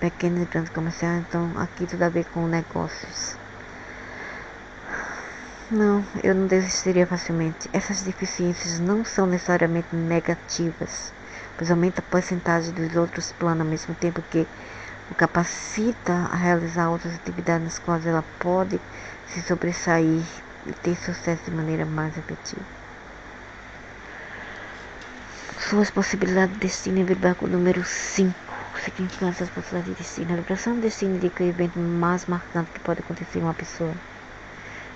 pequenos e grandes comerciais. Então aqui tudo a ver com negócios. Não, eu não desistiria facilmente. Essas deficiências não são necessariamente negativas, pois aumenta a porcentagem dos outros planos, ao mesmo tempo que o capacita a realizar outras atividades nas quais ela pode se sobressair e ter sucesso de maneira mais efetiva. Suas possibilidades de destino em vibração número 5. Significância das possibilidades de destino. A vibração do destino indica o evento mais marcante que pode acontecer em uma pessoa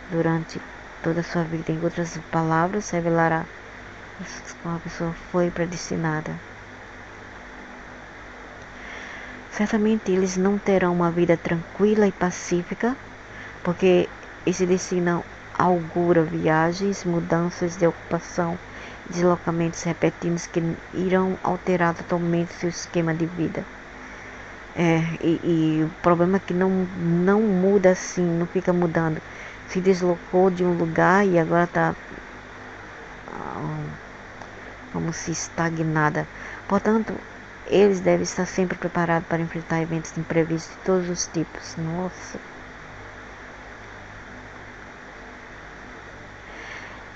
durante toda a sua vida. Em outras palavras, revelará como a pessoa foi predestinada. Certamente eles não terão uma vida tranquila e pacífica, porque esse destino augura viagens, mudanças de ocupação, deslocamentos repentinos que irão alterar totalmente seu esquema de vida. E o problema é que não muda assim, não fica mudando. Se deslocou de um lugar e agora está como se estagnada. Portanto, eles devem estar sempre preparados para enfrentar eventos imprevistos de todos os tipos. Nossa!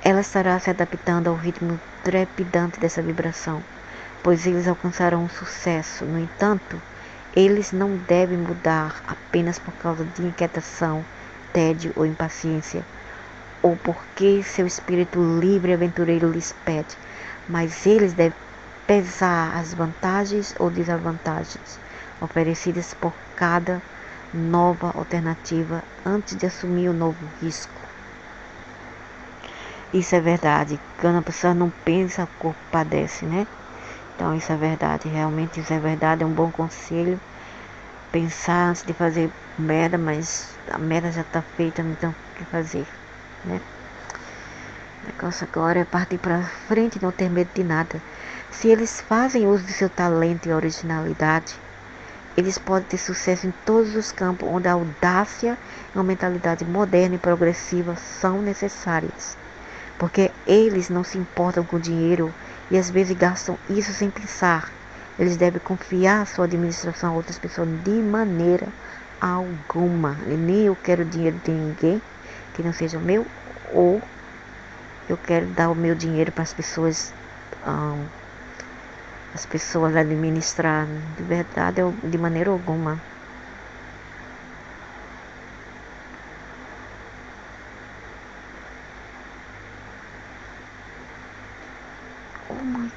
Ela estará se adaptando ao ritmo trepidante dessa vibração, pois eles alcançarão um sucesso. No entanto, eles não devem mudar apenas por causa de inquietação, tédio ou impaciência, ou porque seu espírito livre e aventureiro lhes pede, mas eles devem pesar as vantagens ou desvantagens oferecidas por cada nova alternativa antes de assumir o novo risco. Isso é verdade. Quando a pessoa não pensa, o corpo padece, né? Então isso é verdade. Realmente isso é verdade. É um bom conselho pensar antes de fazer merda, mas a merda já tá feita, não tem o que fazer, né? O negócio agora é partir pra frente e não ter medo de nada. Se eles fazem uso de seu talento e originalidade, eles podem ter sucesso em todos os campos onde a audácia e uma mentalidade moderna e progressiva são necessárias. Porque eles não se importam com dinheiro e às vezes gastam isso sem pensar. Eles devem confiar sua administração a outras pessoas de maneira alguma. E nem eu quero dinheiro de ninguém que não seja meu, ou eu quero dar o meu dinheiro para as pessoas administrar. De verdade, de maneira alguma. Oh my